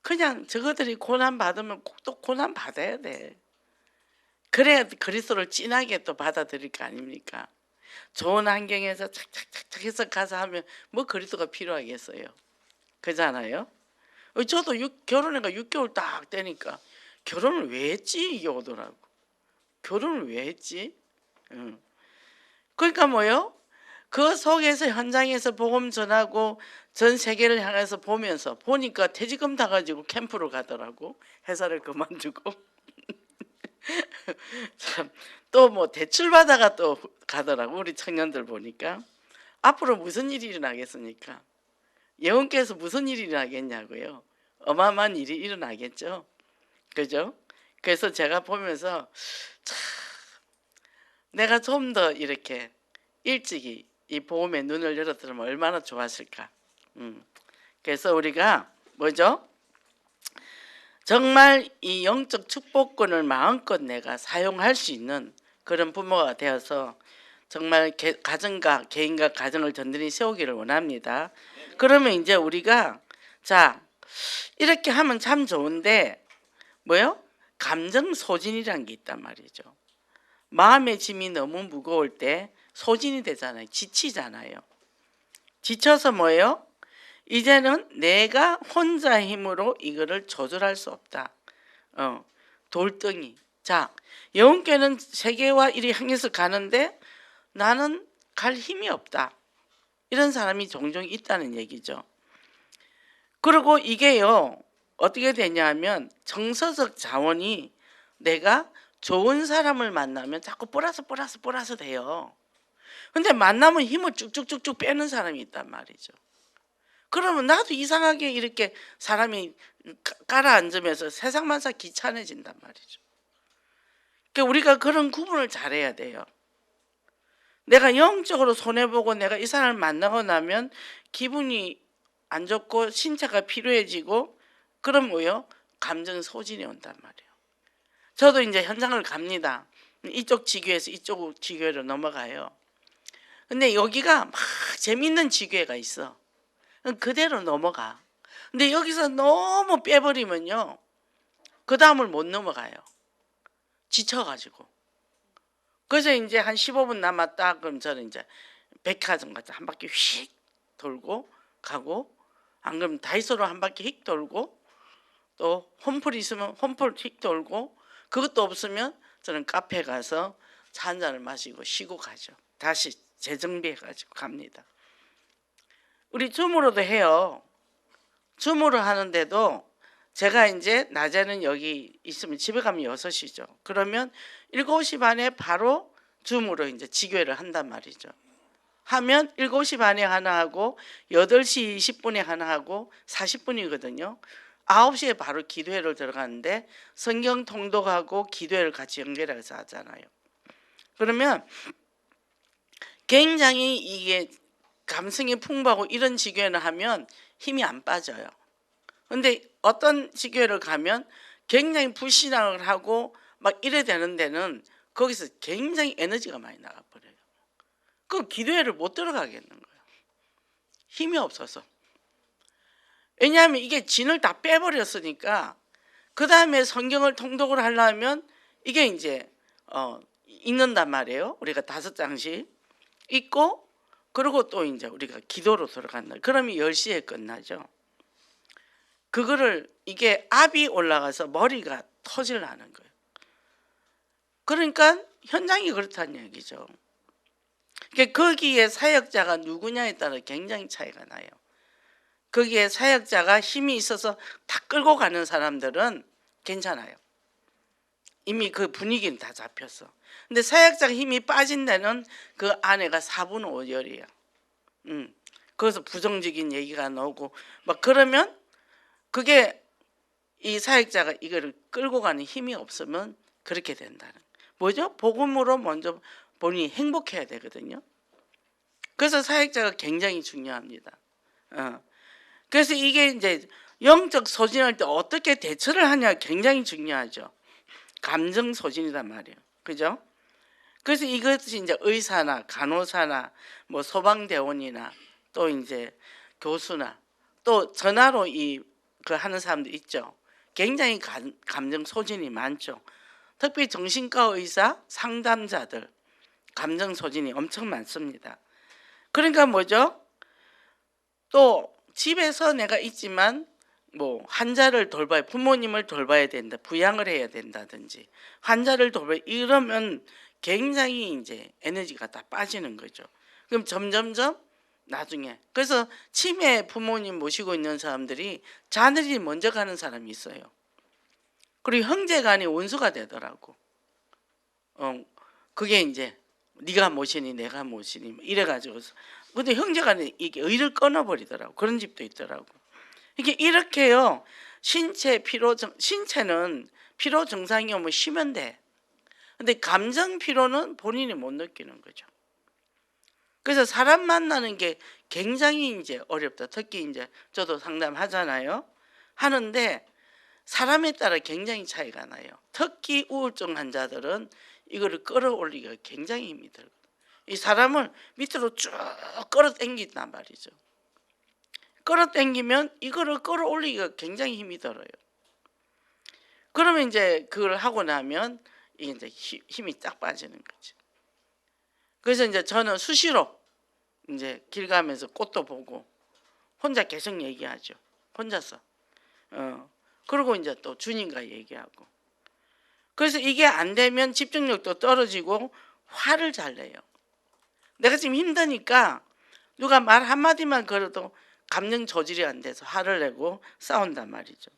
그냥 저것들이 고난 받으면 또 고난 받아야 돼. 그래야 그리스도를 진하게 또 받아들일 거 아닙니까? 좋은 환경에서 착착착착 해서 가서 하면 뭐 그리스도가 필요하겠어요. 그잖아요. 저도 결혼해가 6개월 딱 되니까 결혼을 왜 했지 이게 오더라고. 결혼을 왜 했지? 그러니까 뭐요? 그 속에서 현장에서 복음 전하고 전 세계를 향해서 보면서 보니까 퇴직금 다 가지고 캠프로 가더라고. 회사를 그만두고. 또 뭐 대출 받아가 또 가더라고. 우리 청년들 보니까. 앞으로 무슨 일이 일어나겠습니까? 예언께서 무슨 일이 일어나겠냐고요. 어마어마한 일이 일어나겠죠. 그죠? 그래서 제가 보면서 참 내가 좀 더 이렇게 일찍이 이 복음의 눈을 열었더라면 얼마나 좋았을까. 그래서 우리가 뭐죠? 정말 이 영적 축복권을 마음껏 내가 사용할 수 있는 그런 부모가 되어서 정말 가정과 개인과 가정을 든든히 세우기를 원합니다. 그러면 이제 우리가 자 이렇게 하면 참 좋은데 뭐요? 감정 소진이란 게 있단 말이죠. 마음의 짐이 너무 무거울 때 소진이 되잖아요. 지치잖아요. 지쳐서 뭐예요? 이제는 내가 혼자 힘으로 이거를 조절할 수 없다. 돌덩이. 자, 영혼께는 세계와 이리 향해서 가는데 나는 갈 힘이 없다. 이런 사람이 종종 있다는 얘기죠. 그리고 이게요. 어떻게 되냐면 정서적 자원이 내가 좋은 사람을 만나면 자꾸 플러스 돼요. 근데 만나면 힘을 쭉쭉쭉쭉 빼는 사람이 있단 말이죠. 그러면 나도 이상하게 이렇게 사람이 가라앉으면서 세상만사 귀찮아진단 말이죠. 그러니까 우리가 그런 구분을 잘해야 돼요. 내가 영적으로 손해보고 내가 이 사람을 만나고 나면 기분이 안 좋고 신체가 피로해지고 그럼 뭐요? 감정 소진이 온단 말이에요. 저도 이제 현장을 갑니다. 이쪽 지교에서 이쪽 지교로 넘어가요. 근데 여기가 막 재밌는 지교회가 있어. 그대로 넘어가. 근데 여기서 너무 빼버리면요, 그 다음을 못 넘어가요. 지쳐가지고. 그래서 이제 한 15분 남았다 그럼 저는 이제 백화점 같은 한 바퀴 휙 돌고 가고, 안 그러면 다이소로 한 바퀴 휙 돌고, 또 홈플 있으면 홈플 휙 돌고, 그것도 없으면 저는 카페 가서 차 한 잔을 마시고 쉬고 가죠. 다시 재정비해가지고 갑니다. 우리 줌으로도 해요. 줌으로 하는데도 제가 이제 낮에는 여기 있으면 집에 가면 6시죠. 그러면 7시 반에 바로 줌으로 이제 지교회를 한단 말이죠. 하면 7시 반에 하나 하고 8시 20분에 하나 하고 40분이거든요. 9시에 바로 기도회를 들어가는데 성경 통독하고 기도회를 같이 연결해서 하잖아요. 그러면 굉장히 이게 감성이 풍부하고 이런 지교회를 하면 힘이 안 빠져요. 근데 어떤 지교회를 가면 굉장히 불신앙을 하고 막 이래 되는 데는 거기서 굉장히 에너지가 많이 나가버려요. 그 기도회를 못 들어가겠는 거예요. 힘이 없어서. 왜냐하면 이게 진을 다 빼버렸으니까 그 다음에 성경을 통독을 하려면 이게 이제 읽는단 말이에요. 우리가 5장씩 읽고, 그리고 또 이제 우리가 기도로 들어간다. 그러면 10시에 끝나죠. 그거를 이게 압이 올라가서 머리가 터질라는 거예요. 그러니까 현장이 그렇다는 얘기죠. 그러니까 거기에 사역자가 누구냐에 따라 굉장히 차이가 나요. 거기에 사역자가 힘이 있어서 다 끌고 가는 사람들은 괜찮아요. 이미 그 분위기는 다 잡혔어. 근데 사역자가 힘이 빠진 데는 그 아내가 4분 5열이에요. 거기서 부정적인 얘기가 나오고 막 그러면 그게 이 사역자가 이거를 끌고 가는 힘이 없으면 그렇게 된다는. 뭐죠? 복음으로 먼저 본인이 행복해야 되거든요. 그래서 사역자가 굉장히 중요합니다. 그래서 이게 이제 영적 소진할 때 어떻게 대처를 하냐 굉장히 중요하죠. 감정 소진이란 말이에요. 그죠? 그래서 이것이 이제 의사나 간호사나 뭐 소방대원이나 또 이제 교수나 또 전화로 그 하는 사람들 있죠. 굉장히 감정 소진이 많죠. 특히 정신과 의사, 상담자들 감정 소진이 엄청 많습니다. 그러니까 뭐죠? 또 집에서 내가 있지만 뭐 환자를 돌봐야, 부모님을 돌봐야 된다, 부양을 해야 된다든지 환자를 돌봐야, 이러면 굉장히 이제 에너지가 다 빠지는 거죠. 그럼 점점점 나중에, 그래서 치매 부모님 모시고 있는 사람들이 자녀들이 먼저 가는 사람이 있어요. 그리고 형제간이 원수가 되더라고. 그게 이제 네가 모시니 내가 모시니 이래가지고, 근데 형제간에 이게 의를 끊어버리더라고. 그런 집도 있더라고. 이게 이렇게요. 신체는 피로 증상이 오면 쉬면 돼. 근데 감정 피로는 본인이 못 느끼는 거죠. 그래서 사람 만나는 게 굉장히 이제 어렵다. 특히 이제 저도 상담하잖아요. 하는데 사람에 따라 굉장히 차이가 나요. 특히 우울증 환자들은 이거를 끌어올리기가 굉장히 힘이 들거든요. 이 사람을 밑으로 쭉 끌어당긴단 말이죠. 끌어당기면 이거를 끌어올리기가 굉장히 힘이 들어요. 그러면 이제 그걸 하고 나면 이게 이제 힘이 딱 빠지는 거죠. 그래서 이제 저는 수시로 이제 길 가면서 꽃도 보고 혼자 계속 얘기하죠. 혼자서. 그리고 이제 또 주님과 얘기하고. 그래서 이게 안 되면 집중력도 떨어지고 화를 잘 내요. 내가 지금 힘드니까 누가 말 한마디만 걸어도 감정 조절이 안 돼서 화를 내고 싸운단 말이죠.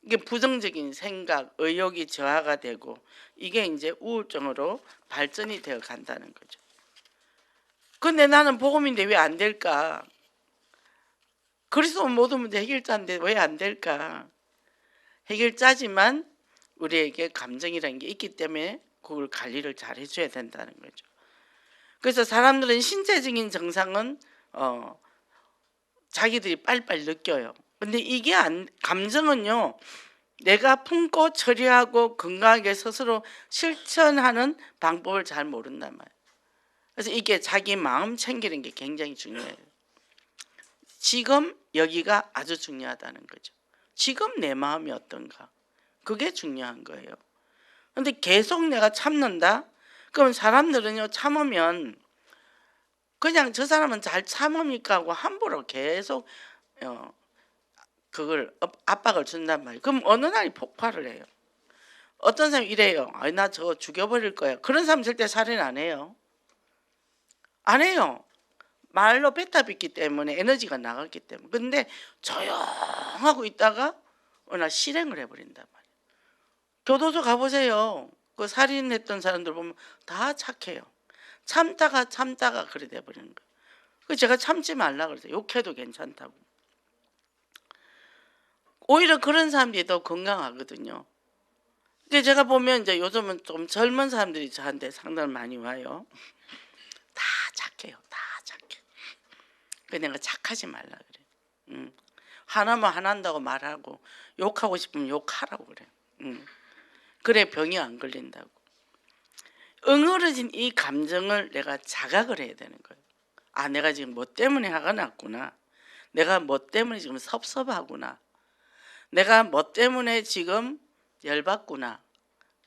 이게 부정적인 생각, 의욕이 저하가 되고 이게 이제 우울증으로 발전이 되어 간다는 거죠. 근데 나는 복음인데 왜 안 될까? 그리스도 모든 문제 해결자인데 왜 안 될까? 해결자지만 우리에게 감정이라는 게 있기 때문에 그걸 관리를 잘 해줘야 된다는 거죠. 그래서 사람들은 신체적인 증상은 자기들이 빨리빨리 느껴요. 근데 이게 감정은요, 내가 품고 처리하고 건강하게 스스로 실천하는 방법을 잘 모른단 말이에요. 그래서 이게 자기 마음 챙기는 게 굉장히 중요해요. 지금 여기가 아주 중요하다는 거죠. 지금 내 마음이 어떤가, 그게 중요한 거예요. 근데 계속 내가 참는다? 그럼 사람들은요, 참으면 그냥 저 사람은 잘 참으니까 하고 함부로 계속 그걸 압박을 준단 말이에요. 그럼 어느 날이 폭발을 해요. 어떤 사람이 이래요. 아니, 나 저거 죽여버릴 거야. 그런 사람 절대 살인 안 해요. 안 해요. 말로 뱉어뱉기 때문에 에너지가 나갔기 때문에. 근데 조용하고 있다가 어느 날 실행을 해버린단 말이에요. 교도소 가보세요. 그 살인했던 사람들 보면 다 착해요. 참다가 그래 돼버리는 거예요. 그 제가 참지 말라 그래서 욕해도 괜찮다고. 오히려 그런 사람들이 더 건강하거든요. 근데 제가 보면 이제 요즘은 좀 젊은 사람들이 저한테 상담을 많이 와요. 다 착해요. 다 착해. 그 내가 착하지 말라 그래. 하나만 하나한다고 말하고 욕하고 싶으면 욕하라고 그래. 그래 병이 안 걸린다고. 응어러진 이 감정을 내가 자각을 해야 되는 거예요. 아, 내가 지금 뭐 때문에 화가 났구나. 내가 뭐 때문에 지금 섭섭하구나. 내가 뭐 때문에 지금 열받구나.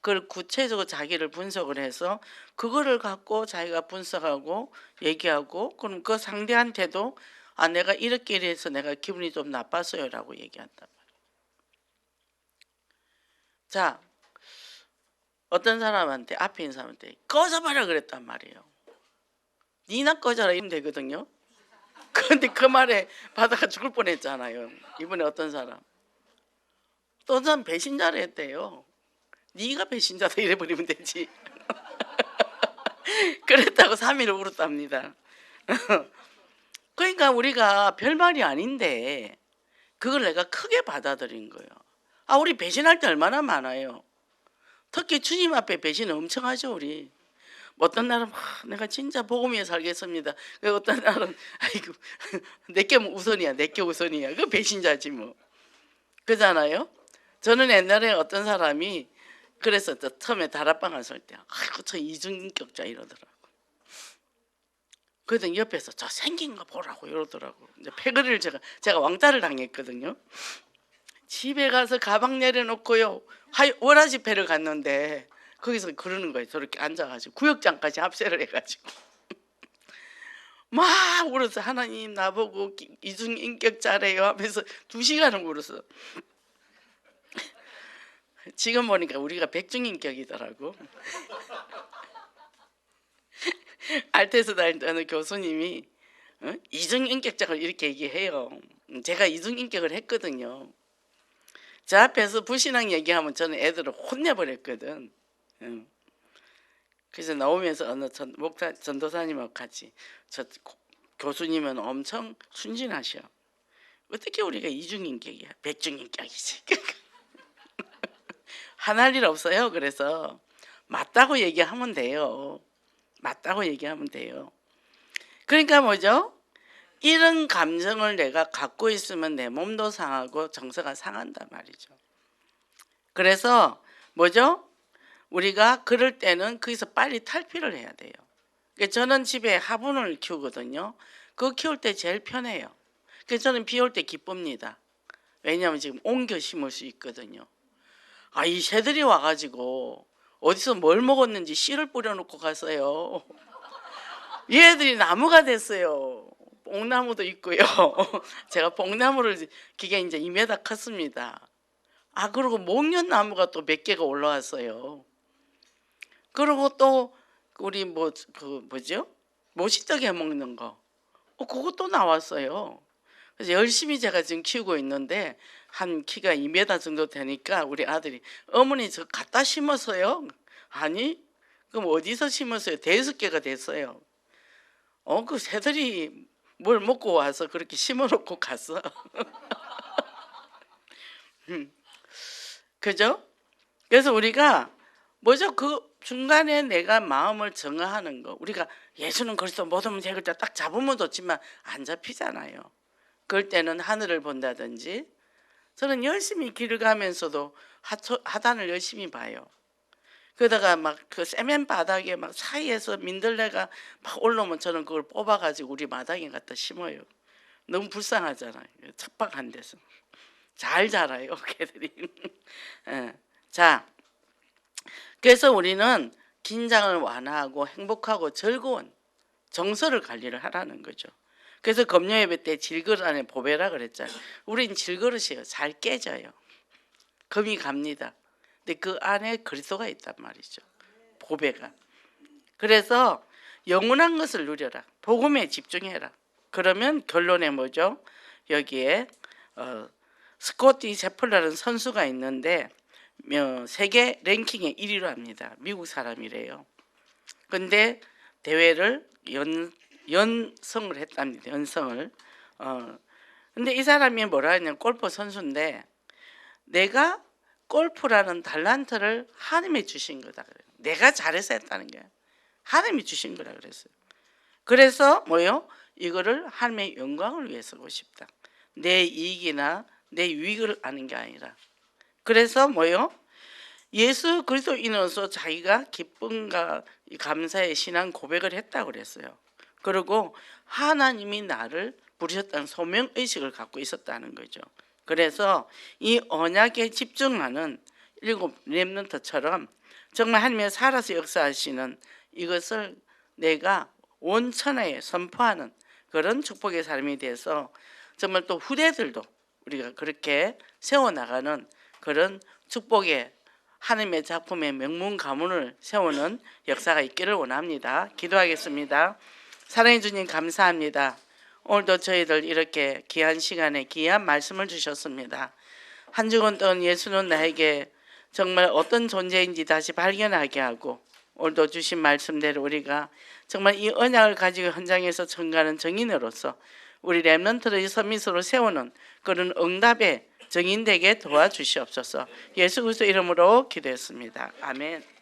그걸 구체적으로 자기를 분석을 해서 그거를 갖고 자기가 분석하고 얘기하고, 그럼 그 상대한테도 아, 내가 이렇게 해서 내가 기분이 좀 나빴어요 라고 얘기한단 말이에요. 자, 어떤 사람한테, 앞에 있는 사람한테 꺼져봐라 그랬단 말이에요. 니나 꺼져라 이러면 되거든요. 그런데 그 말에 받아가 죽을 뻔했잖아요. 이번에 어떤 사람, 또 사람 배신자를 했대요. 네가 배신자다 이래버리면 되지. 그랬다고 3일 울었답니다. 그러니까 우리가 별말이 아닌데 그걸 내가 크게 받아들인 거예요. 아, 우리 배신할 때 얼마나 많아요. 특히 주님 앞에 배신 엄청 하죠 우리. 어떤 날은 내가 진짜 복음 위에 살겠습니다. 어떤 날은 아이고 내게 우선이야, 내게 우선이야. 그 배신자지 뭐. 그잖아요. 저는 옛날에 어떤 사람이 그래서 처음에 다락방 갔을 때 아이고 저 이중인격자 이러더라고. 그러더니 옆에서 저 생긴 거 보라고 이러더라고. 이제 패거리를 제가 왕따를 당했거든요. 집에 가서 가방 내려놓고요, 워라지 패를 갔는데 거기서 그러는 거예요. 저렇게 앉아가지고 구역장까지 합세를 해가지고 막 울어서 하나님 나보고 이중인격자래요 하면서 2시간을 울었어. 지금 보니까 우리가 백중인격이더라고. 알테스 다니는 교수님이 이중인격자를 이렇게 얘기해요. 제가 이중인격을 했거든요. 제 앞에서 불신앙 얘기하면 저는 애들을 혼내버렸거든. 그래서 나오면서 어느 전도사님하고 같이 저 교수님은 엄청 순진하셔. 어떻게 우리가 이중인격이야? 백중인격이지. 화날 일 없어요. 그래서 맞다고 얘기하면 돼요. 맞다고 얘기하면 돼요. 그러니까 뭐죠? 이런 감정을 내가 갖고 있으면 내 몸도 상하고 정서가 상한단 말이죠. 그래서 뭐죠? 우리가 그럴 때는 거기서 빨리 탈피를 해야 돼요. 그러니까 저는 집에 화분을 키우거든요. 그거 키울 때 제일 편해요. 그래서 저는 비 올 때 기쁩니다. 왜냐하면 지금 옮겨 심을 수 있거든요. 아, 이 새들이 와가지고 어디서 뭘 먹었는지 씨를 뿌려놓고 갔어요. 얘들이 나무가 됐어요. 뽕나무도 있고요. 제가 뽕나무를 그게 이제 2m 컸습니다. 아, 그리고 목련나무가 또 몇 개가 올라왔어요. 그리고 또 우리 뭐죠? 모시떡 해 먹는 거, 그것도 나왔어요. 그래서 열심히 제가 지금 키우고 있는데 한 키가 2m 정도 되니까 우리 아들이 어머니 저 갖다 심었어요? 아니, 그럼 어디서 심었어요? 5개가 됐어요. 그 새들이 뭘 먹고 와서 그렇게 심어놓고 갔어. 그죠? 그래서 우리가 뭐죠? 그 중간에 내가 마음을 정하는 거. 우리가 예수는 그리스도 모든 문제 해결자 딱 잡으면 좋지만 안 잡히잖아요. 그럴 때는 하늘을 본다든지, 저는 열심히 길을 가면서도 하단을 열심히 봐요. 그러다가 막 그 세면 바닥에 막 사이에서 민들레가 막 올라오면 저는 그걸 뽑아가지고 우리 마당에 갖다 심어요. 너무 불쌍하잖아요. 척박한 데서. 잘 자라요, 개들이. 예. 자, 그래서 우리는 긴장을 완화하고 행복하고 즐거운 정서를 관리를 하라는 거죠. 그래서 금요 예배 때 질그릇 안에 보배라 그랬잖아요. 우린 질그릇이에요. 잘 깨져요. 금이 갑니다. 근데 그 안에 그리스도가 있단 말이죠. 보배가. 그래서 영원한 것을 누려라. 복음에 집중해라. 그러면 결론에 뭐죠? 여기에 스코티 제플라는 선수가 있는데 세계 랭킹의 1위로 합니다. 미국 사람이래요. 근데 대회를 연성을 했답니다. 연성을. 근데 이 사람이 뭐라 했냐면 골프 선수인데 내가 골프라는 달란트를 하나님이 주신 거다 그래요. 내가 잘해서 했다는 게 하나님이 주신 거라 그랬어요. 그래서 뭐요? 이거를 하나님의 영광을 위해 쓰고 싶다. 내 이익이나 내 유익을 아는 게 아니라. 그래서 뭐요? 예수 그리스도인으로서 자기가 기쁨과 감사의 신앙 고백을 했다고 그랬어요. 그리고 하나님이 나를 부르셨다는 소명의식을 갖고 있었다는 거죠. 그래서 이 언약에 집중하는 일곱 렘넌트처럼 정말 하나님의 살아서 역사하시는 이것을 내가 온 천하에 선포하는 그런 축복의 삶이 돼서 정말 또 후대들도 우리가 그렇게 세워나가는 그런 축복의 하나님의 작품의 명문 가문을 세우는 역사가 있기를 원합니다. 기도하겠습니다. 사랑해 주님 감사합니다. 오늘도 저희들 이렇게 귀한 시간에 귀한 말씀을 주셨습니다. 한 주간 동안 예수는 나에게 정말 어떤 존재인지 다시 발견하게 하고 오늘도 주신 말씀대로 우리가 정말 이 언약을 가지고 현장에서 전가하는 정인으로서 우리 렘넌트를 서밋으로 세우는 그런 응답의 정인되게 도와주시옵소서. 예수 그리스도 이름으로 기도했습니다. 아멘.